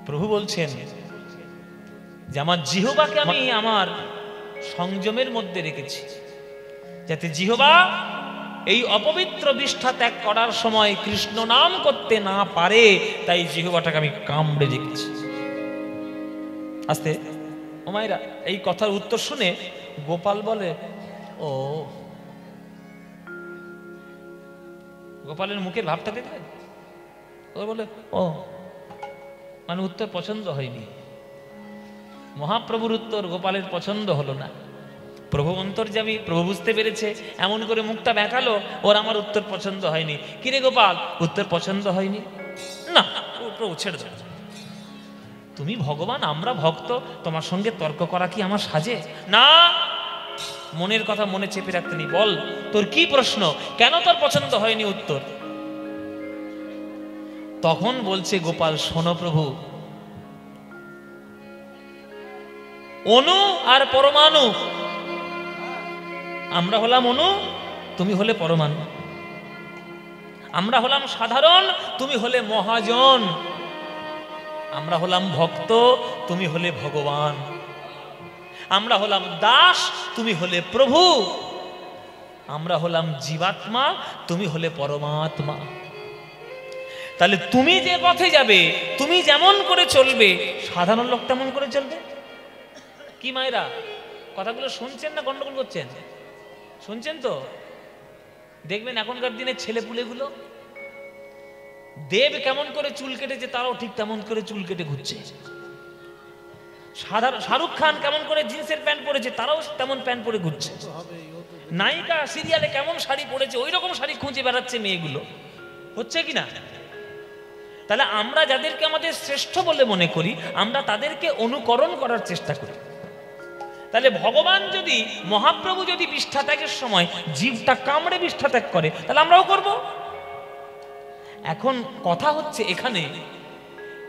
প্রভু বলছেন যে আমার জিহ্বাকে আমি আমার সংযমের মধ্যে রেখেছি, যাতে জিহ্বা এই অপবিত্র বিষ্ঠা ত্যাগ করার সময় কৃষ্ণ নাম করতে না পারে, তাই জিহ্বাটাকে আমি কামড়ে রেখেছি। আস্তে ও মায়েরা, এই কথার উত্তর শুনে গোপাল বলে, ও গোপালের মুখের ভাবটা দেখলেন? ও বলে, ও মানে উত্তর পছন্দ হয়নি। মহাপ্রভুর উত্তর গোপালের পছন্দ হলো না। প্রভু অন্তর্যামী, প্রভু বুঝতে পেরেছে, এমন করে মুখটা বেঁকালো, ওর আমার উত্তর পছন্দ হয়নি। কিরে গোপাল, উত্তর পছন্দ হয়নি? না প্রভু ছেড়ে দাও, তুমি ভগবান, আমরা ভক্ত, তোমার সঙ্গে তর্ক করা কি আমার সাজে? না, মনের কথা মনে চেপে রাখতে নেই, বল তোর কি প্রশ্ন, কেন তোর পছন্দ হয়নি উত্তর? তখন বলছে গোপাল, শোনো প্রভু, অণু আর পরমাণু, আমরা হলাম অণু, তুমি হলে পরমাণু। আমরা হলাম সাধারণ, তুমি হলে মহাজন। আমরা হলাম ভক্ত, তুমি হলে ভগবান। আমরা হলাম দাস, তুমি হলে প্রভু। আমরা হলাম জীবাত্মা, তুমি হলে পরমাত্মা। তাহলে তুমি যে পথে যাবে, তুমি যেমন করে চলবে, সাধারণ লোক তেমন করে চলবে। কি মায়েরা, কথাগুলো শুনছেন না গন্ডগোল করছেন? শুনছেন তো? দেখবেন এখনকার দিনের ছেলেপুলেগুলো, দেব কেমন করে চুল কেটেছে, তারাও ঠিক তেমন করে চুল কেটে ঘুরছে। শাহরুখ খান কেমন করে জিন্সের প্যান্ট পরেছে, তারাও তেমন প্যান্ট পরে ঘুরছে। নায়িকা সিরিয়ালে কেমন শাড়ি পরেছে, ওই রকম শাড়ি খুঁজে বেড়াচ্ছে মেয়েগুলো। হচ্ছে কি না? তাহলে আমরা যাদেরকে আমাদের শ্রেষ্ঠ বলে মনে করি, আমরা তাদেরকে অনুকরণ করার চেষ্টা করি। তাহলে ভগবান যদি, মহাপ্রভু যদি বিষ্ঠা ত্যাগের সময় জীবটা কামড়ে বিষ্ঠা ত্যাগ করে, তাহলে আমরাও করব। এখন কথা হচ্ছে এখানে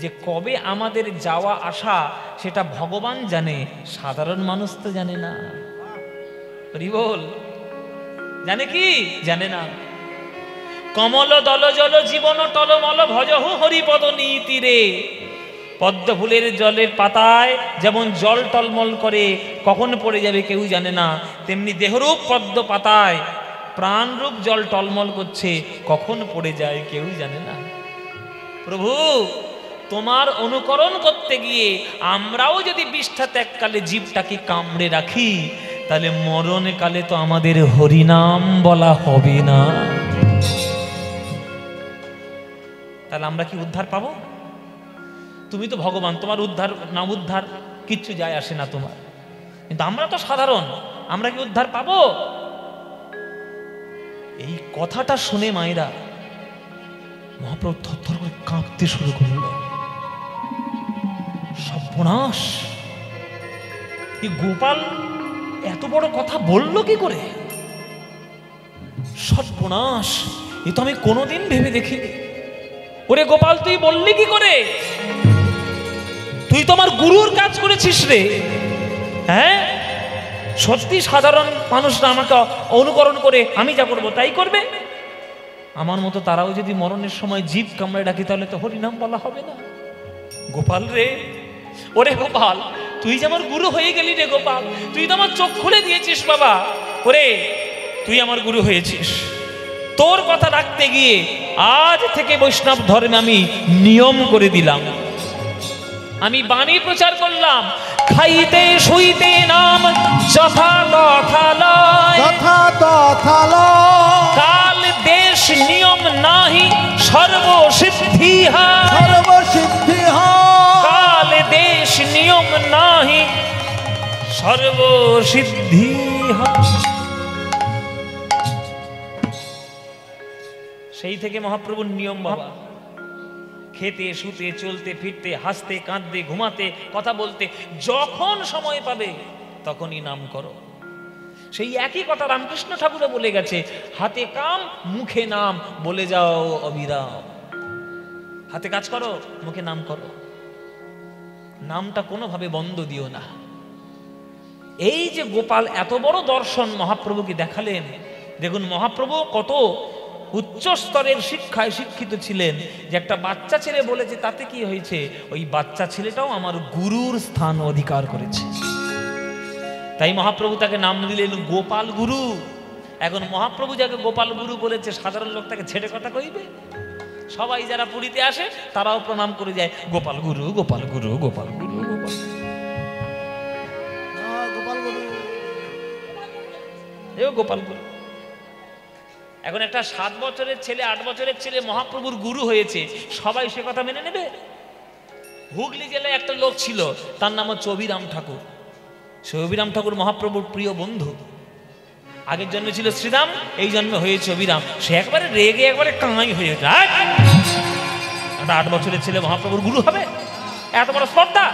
যে কবে আমাদের যাওয়া আসা সেটা ভগবান জানে, সাধারণ মানুষ তো জানে না। বল, জানে কি? জানে না। কমল দল জল জীবন টলমল ভজহু হরিপদ নীতিরে। পদ্ম ফুলের জলের পাতায় যেমন জল টলমল করে, কখন পড়ে যাবে কেউ জানে না, তেমনি দেহরূপ পদ্ম পাতায় প্রাণরূপ জল টলমল করছে, কখন পড়ে যায় কেউ জানে না। প্রভু, তোমার অনুকরণ করতে গিয়ে আমরাও যদি বিষ্ঠা ত্যাগকালে জীবটাকে কামড়ে রাখি, তাহলে মরণকালে তো আমাদের হরিনাম বলা হবে না। তাহলে আমরা কি উদ্ধার পাবো? তুমি তো ভগবান, তোমার উদ্ধার না উদ্ধার কিচ্ছু যায় আসে না তোমার, কিন্তু আমরা তো সাধারণ, আমরা কি উদ্ধার পাবো? এই কথাটা শুনে মায়েরা, মহাপ্রভু থরথর করে কাঁপতে শুরু করল। সর্বনাশ, এই গোপাল এত বড় কথা বলল কি করে? সর্বনাশ, এ তো আমি কোনোদিন ভেবে দেখিনি। ওরে গোপাল, তুই বললি কি করে? তুই তো আমার গুরুর কাজ করেছিস রে। হ্যাঁ, সত্যি সাধারণ মানুষরা আমাকে অনুকরণ করে আমি যা করবো তাই করবে? আমার মতো তারাও যদি মরণের সময় জীব কামড়ে ডাকি, তাহলে তো হরিনাম বলা হবে না। গোপাল রে, ওরে গোপাল, তুই যে আমার গুরু হয়ে গেলি রে গোপাল, তুই তো আমার চোখ খুলে দিয়েছিস বাবা। ওরে, তুই আমার গুরু হয়েছিস, তোর কথা রাখতে গিয়ে আজ থেকে বৈষ্ণব ধর্মে আমি নিয়ম করে দিলাম, আমি বাণী প্রচার করলাম, খাইতে শুইতে নাম যথা তথা লয়, কাল দেশ নিয়ম নাহি সর্বসিদ্ধি কাল দেশ নিয়ম নাহি সর্বসিদ্ধি। সেই থেকে মহাপ্রভুর নিয়ম বাবা, খেতে শুতে চলতে ফিরতে হাসতে কাঁদতে ঘুমাতে কথা বলতে যখন সময় পাবে তখনই নাম করো। সেই একই কথা রামকৃষ্ণ ঠাকুরও বলে গেছে, হাতে কাম মুখে নাম বলে যাও অবিরাম। হাতে কাজ করো, মুখে নাম করো, নামটা কোনোভাবে বন্ধ দিও না। এই যে গোপাল এত বড় দর্শন মহাপ্রভুকে দেখালেন, দেখুন মহাপ্রভু কত উচ্চ স্তরের শিক্ষায় শিক্ষিত ছিলেন, যে একটা বাচ্চা ছেলে বলেছে তাতে কি হয়েছে, ওই বাচ্চা ছেলেটাও আমার গুরুর স্থান অধিকার করেছে। তাই মহাপ্রভু তাকে নাম দিলেন গোপাল গুরু। এখন মহাপ্রভু যাকে গোপাল গুরু বলেছে, সাধারণ লোক তাকে ছেড়ে কথা কইবে? সবাই যারা পুরীতে আসে তারাও প্রণাম করে যায়, গোপাল গুরু, গোপাল গুরু, গোপাল গুরু, গোপাল গোপাল গুরু। এখন একটা 7 বছরের ছেলে, 8 বছরের ছেলে মহাপ্রভুর গুরু হয়েছে, সবাই সে কথা মেনে নেবে? হুগলি জেলায় একটা লোক ছিল, তার নাম হচ্ছে অভিরাম ঠাকুর। সে অভিরাম ঠাকুর মহাপ্রভুর প্রিয় বন্ধু। আগের জন্মে ছিল শ্রীরাম, এই জন্মে হয়েছে অভিরাম। সে একবারে রেগে একবারে কাঁই হয়ে যায়। 8 বছরের ছেলে মহাপ্রভুর গুরু হবে, এত বড় শ্রদ্ধা!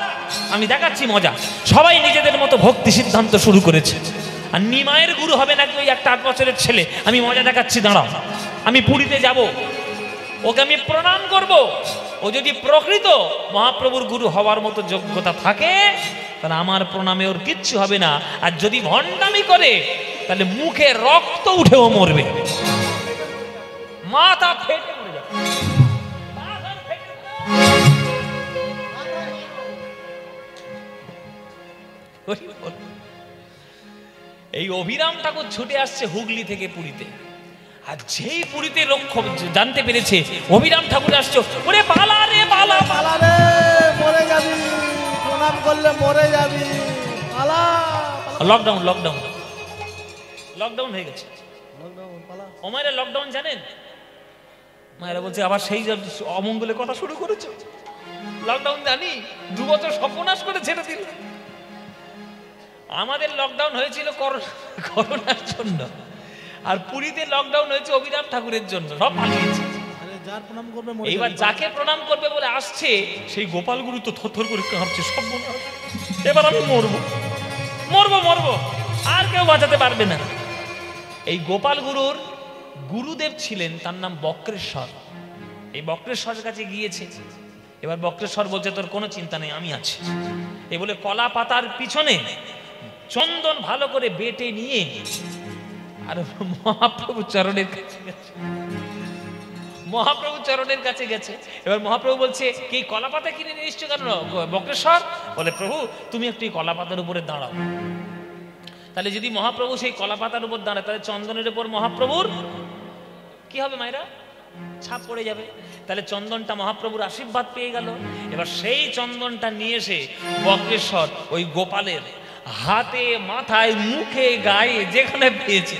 আমি দেখাচ্ছি মজা। সবাই নিজেদের মতো ভক্তি সিদ্ধান্ত শুরু করেছে। আর নিমায়ের গুরু হবে নাকি ওই একটা 8 বছরের ছেলে? আমি মজা দেখাচ্ছি, দাঁড়াও। আমি পুরীতে যাব, ওকে আমি প্রণাম করব। ও যদি প্রকৃত মহাপ্রভুর গুরু হওয়ার মতো যোগ্যতা থাকে, তাহলে আমার প্রণামে ওর কিচ্ছু হবে না। আর যদি ভণ্ডামি করে, তাহলে মুখে রক্ত উঠেও মরবে, মাথা ফেটে মরে যাবে। এই অভিরাম ঠাকুর ছুটে আসছে হুগলি থেকে পুরীতে। আর যেই পুরীতে লক্ষ্য জানতে পেরেছে অভিরাম ঠাকুর আসছে, ওরে পালা রে, পালা, পালা রে, মরে যাবি, প্রণাম করলে মরে যাবি, পালা। লকডাউন, লকডাউন, লকডাউন হয়ে গেছে। ও মায়েরা লকডাউন জানেন? মায়েরা বলছে আবার সেই অমঙ্গলের কথা শুরু করেছে। লকডাউন জানি, 2 বছর সর্বনাশ করে ছেড়ে দিল। আমাদের লকডাউন হয়েছিল করোনার জন্য, আর পুরীতে লকডাউন হয়েছে অভিরাম ঠাকুরের জন্য। সব পালিয়েছে। এইবার যাকে প্রণাম করবে বলে আসছে, সেই গোপাল গুরু তো থরথর করে কাঁপছে, সব মনে হবে এবার আমি মরবো, মরবো, মরবো, আর কেউ বাঁচাতে পারবে না। এই গোপাল গুরুর গুরুদেব ছিলেন, তার নাম বক্রেশ্বর। এই বক্রেশ্বরের কাছে গিয়েছে। এবার বক্রেশ্বর বলছে তোর কোনো চিন্তা নেই, আমি আছি। এই বলে কলা পাতার পিছনে চন্দন ভালো করে বেটে নিয়ে আর মহাপ্রভু চরণের কাছে গেছে। মহাপ্রভু চরণের কাছে গেছে। এবার মহাপ্রভু বলছে কি কলা পাতা কিনে নিয়ে এসছো কেন বক্রেশ্বর? বলে প্রভু তুমি একটু কলা পাতার উপরে দাঁড়াও। তাহলে যদি মহাপ্রভু সেই কলা পাতার উপর দাঁড়ায়, তাহলে চন্দনের উপর মহাপ্রভুর কি হবে মায়েরা? ছাপ পড়ে যাবে। তাহলে চন্দনটা মহাপ্রভুর আশীর্বাদ পেয়ে গেল। এবার সেই চন্দনটা নিয়ে এসে বক্রেশ্বর ওই গোপালের হাতে, মাথায়, মুখে, গায়ে যেখানে পেয়েছে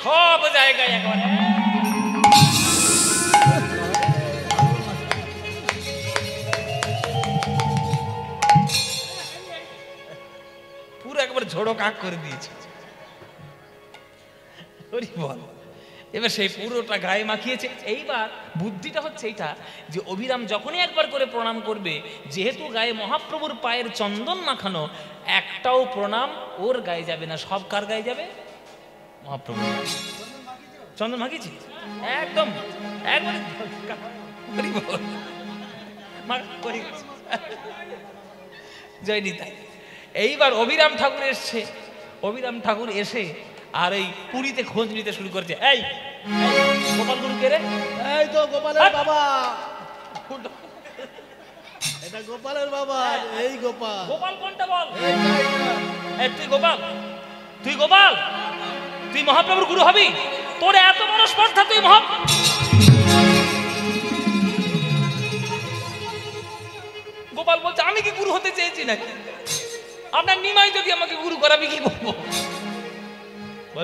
সব জায়গায় একেবারে পুরো একবার ঝোড়ো কাক করে দিয়েছে। এবার সেই পুরোটা গায়ে মাখিয়েছে। এইবার বুদ্ধিটা হচ্ছে এইটা যে অভিরাম যখনই একবার করে প্রণাম করবে, যেহেতু গায়ে মহাপ্রভুর পায়ের চন্দন মাখানো, একটাও প্রণাম ওর গায়ে যাবে না। সব কার গায়ে যাবে? মহাপ্রভু। চন্দন মাখিয়েছে একদম, একবার জয় নিতাই। এইবার অভিরাম ঠাকুর এসছে। অভিরাম ঠাকুর এসে আর এই পুরীতে খোঁজ নিতে শুরু করেছে। এই গোপাল গুরু কে রে? এই তো গোপালের বাবা, এটা গোপালের বাবা। এই গোপাল। গোপাল কোনটা বল? এই তুই গোপাল, তুই গোপাল, তুই মহাপ্রভুর গুরু হবি? তোর এত বড় স্পর্ধা, তুই গোপাল বলছে আমি কি গুরু হতে চেয়েছি নাকি? আপনার নিমাই যদি আমাকে গুরু করাবি কি করবো?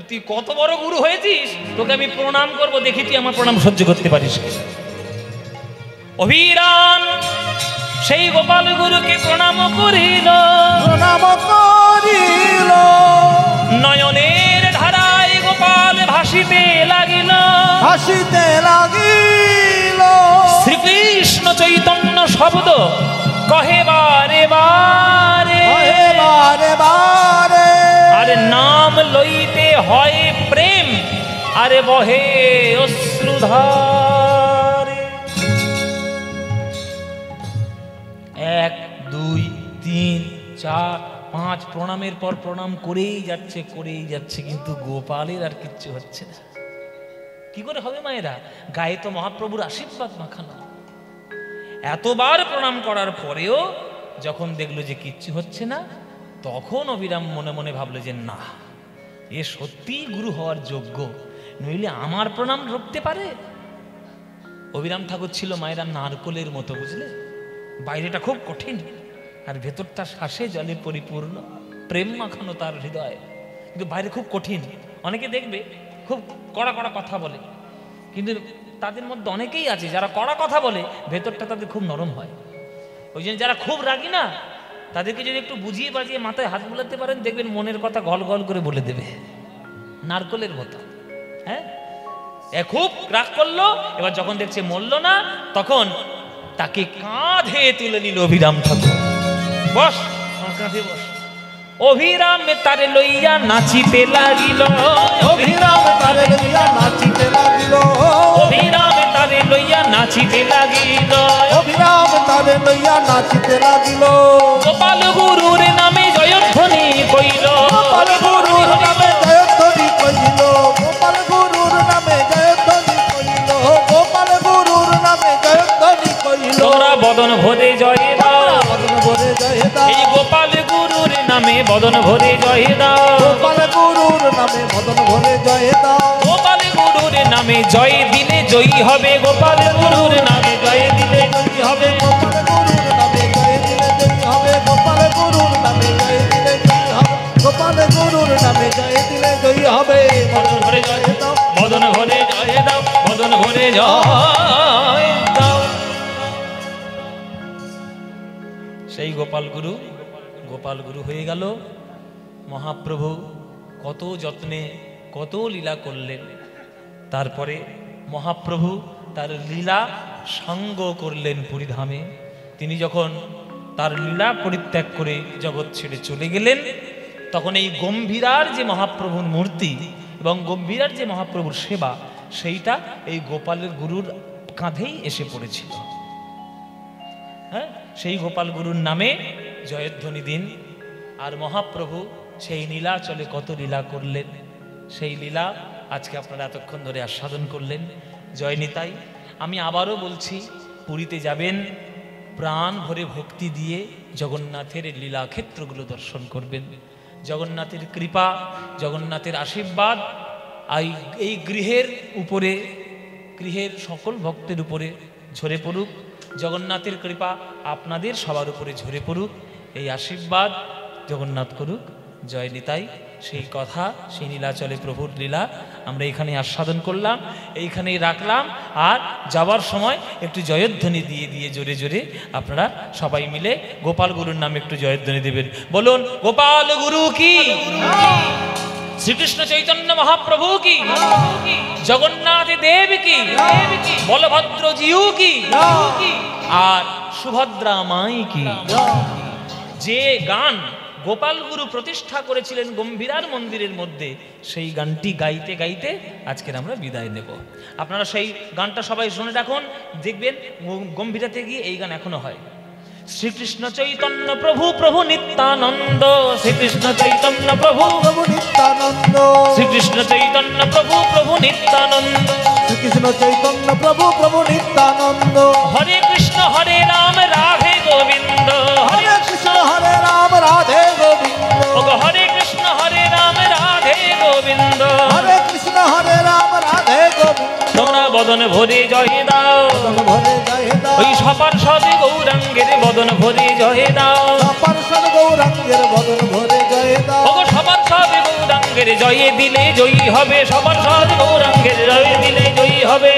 তুই কত বড় গুরু হয়েছিস, তোকে আমি প্রণাম করব, দেখি তুই আমার প্রণাম সহ্য করতে পারিস। অভিরাম সেই গোপাল গুরুকে প্রণাম করিল, প্রণাম করিল। নয়নের ধারায় গোপাল ভাসিতে লাগিল, ভাসিতে লাগিল। শ্রীকৃষ্ণ চৈতন্য শব্দ কহে বারে বারে, বারে বারে। আরে নাম লইতে হয় প্রেম, আরে বহে অশ্রুধারে। 1 2 3 4 5 প্রণামের পর প্রণাম করেই যাচ্ছে, করেই যাচ্ছে, কিন্তু গোপালের আর কিচ্ছু হচ্ছে না। কি করে হবে মায়েরা? গায়ে তো মহাপ্রভুর আশীর্বাদ মাখানো। এতবার প্রণাম করার পরেও যখন দেখলো যে কিচ্ছু হচ্ছে না, তখন অবিরাম মনে মনে ভাবলো যে না, এ সত্যিই গুরু হওয়ার যোগ্য, নইলে আমার প্রণাম রুখতে পারে? অবিরাম ঠাকুর ছিল মায়েরা নারকোলের মতো, বুঝলে? বাইরেটা খুব কঠিন আর ভেতরটা শ্বাসে জলে পরিপূর্ণ, প্রেম মাখানো তার হৃদয়, কিন্তু বাইরে খুব কঠিন। অনেকে দেখবে খুব কড়া কড়া কথা বলে, কিন্তু তাদের মধ্যে অনেকেই আছে যারা কড়া কথা বলে, ভেতরটা তাদের খুব নরম হয়। ওই জন্য যারা খুব রাগী না, তাদেরকে যদি একটু বুঝিয়ে বাজিয়ে মাথায় হাত বুলাতে পারেন, দেখবেন মনের কথা গল গল করে বলে দেবে, নারকলের মতো। হ্যাঁ, এ খুব রাগ করলো, এবার যখন দেখছে মরল না, তখন তাকে কাঁধে তুলে নিল অভিরাম ঠাকুর। বস, আমার কাঁধে বস। অভিরাম তারে লইয়া নাচিতে লাগিল, অভিরাম তারে লইয়া নাচিতে লাগিল, অভিরাম তারে লইয়া নাচিতে লাগিল, অভিরাম তারে লইয়া নাচিতে লাগিল। গোপাল গুরুর নামে জয়ধ্বনি কইল, গোপাল গুরুর নামে জয়ধ্বনি কইল, গোপাল গুরুর নামে জয়ধ্বনি কইল, গোপাল গুরুর নামে জয়ধ্বনি কইল। তোমরা বদন ভরে জয় দাও, বদন ভরে জয় দাও, এই গোপাল গুরুর নামে বদন ভরে জয় দাও, গোপাল গুরুর নামে বদন ভরে জয় দাও। গোপাল গুরুর নামে জয় দিলে জয়ী হবে, গোপাল গুরুর নামে জয় দিলে জয়ী হবে, গোপাল গুরুর নামে জয় দিলে জয় হবে, গোপাল গুরুর নামে জয় দিলে জয় হবে, গোপাল গুরুর নামে জয় দিলে জয় হবে। বদন ভরে জয় দাও, বদন ভরে জয় দাও, বদন ভরে জয় দাও। সেই গোপাল গুরু হয়ে গেল। মহাপ্রভু কত যত্নে কত লীলা করলেন, তারপরে মহাপ্রভু তার লীলা সঙ্গ করলেন পুরীধামে। তিনি যখন তার লীলা পরিত্যাগ করে জগৎ ছেড়ে চলে গেলেন, তখন এই গম্ভীরার যে মহাপ্রভুর মূর্তি এবং গম্ভীরার যে মহাপ্রভুর সেবা, সেইটা এই গোপালের গুরুর কাঁধেই এসে পড়েছিল। হ্যাঁ, সেই গোপাল গুরুর নামে জয়ধ্বনি দিন। আর মহাপ্রভু সেই নীলাচলে কত লীলা করলেন, সেই লীলা আজকে আপনারা এতক্ষণ ধরে আস্বাদন করলেন। জয় নিতাই। আমি আবারও বলছি, পুরীতে যাবেন, প্রাণ ভরে ভক্তি দিয়ে জগন্নাথের লীলা ক্ষেত্রগুলো দর্শন করবেন। জগন্নাথের কৃপা, জগন্নাথের আশীর্বাদ এই গৃহের উপরে, গৃহের সকল ভক্তের উপরে ঝরে পড়ুক। জগন্নাথের কৃপা আপনাদের সবার উপরে ঝরে পড়ুক, এই আশীর্বাদ জগন্নাথ করুক। জয় নিতাই। সেই কথা, সেই নীলাচলে প্রভুর লীলা আমরা এখানে আস্বাদন করলাম, এইখানেই রাখলাম। আর যাওয়ার সময় একটু জয়ধ্বনি দিয়ে দিয়ে জোরে জোরে আপনারা সবাই মিলে গোপাল গুরুর নামে একটু জয়ধ্বনি দেবেন। বলুন, গোপাল গুরু কি, শ্রীকৃষ্ণ চৈতন্য মহাপ্রভু কি, জগন্নাথ দেব কি, বলভদ্র জিউ কি, আর সুভদ্রা মাই কি। যে গান গোপাল গুরু প্রতিষ্ঠা করেছিলেন গম্ভীরার মন্দিরের মধ্যে, সেই গানটি গাইতে গাইতে আজকের আমরা বিদায় নেব। আপনারা সেই গানটা সবাই শুনে রাখুন, দেখবেন গম্ভীরাতে গিয়ে এই গান এখনো হয়। শ্রীকৃষ্ণ চৈতন্য প্রভু প্রভু নিত্যানন্দ, শ্রীকৃষ্ণ চৈতন্য প্রভু প্রভু নিত্যানন্দ, শ্রীকৃষ্ণ চৈতন্য প্রভু প্রভু নিত্যানন্দ, শ্রীকৃষ্ণ চৈতন্য প্রভু প্রভু নিত্যানন্দ। হরে কৃষ্ণ হরে রাম রাধে গোবিন্দ, হরে কৃষ্ণ হরে রাম রাধে গোবিন্দ, হরে কৃষ্ণ হরে রাম রাধে গোবিন্দ, হরে কৃষ্ণ হরে রাম রাধে গোবিন্দ। তোমরা বদন ভরে জয় দাও, বদন ভরে জয় দাও, ওই সপার্ষদ গৌরাঙ্গের বদন ভরে জয় দাও, সপার্ষদ গৌরাঙ্গের বদন ভরে জয় দাও। ওগো সপার্ষদ গৌরাঙ্গের জয়ে দিলে জয়ী হবে, সপার্ষদ গৌরাঙ্গের জয়ে দিলে জয়ী হবে,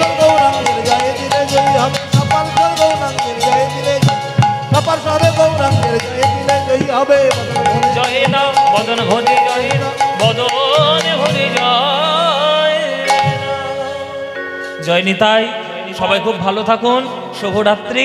সপার্ষদ গৌরাঙ্গের জয় দিলে জয়ী হবে, সপার্ষদ গৌরাঙ্গের জয় দিলে, সপার্ষদ গৌরাঙ্গের জয় দিলে জয়ী হবে। জয় দাও, বদন ভরে জয় দাও, বদন ভরে জয়। জয় নিতাই। সবাই খুব ভালো থাকুন। শুভরাত্রি।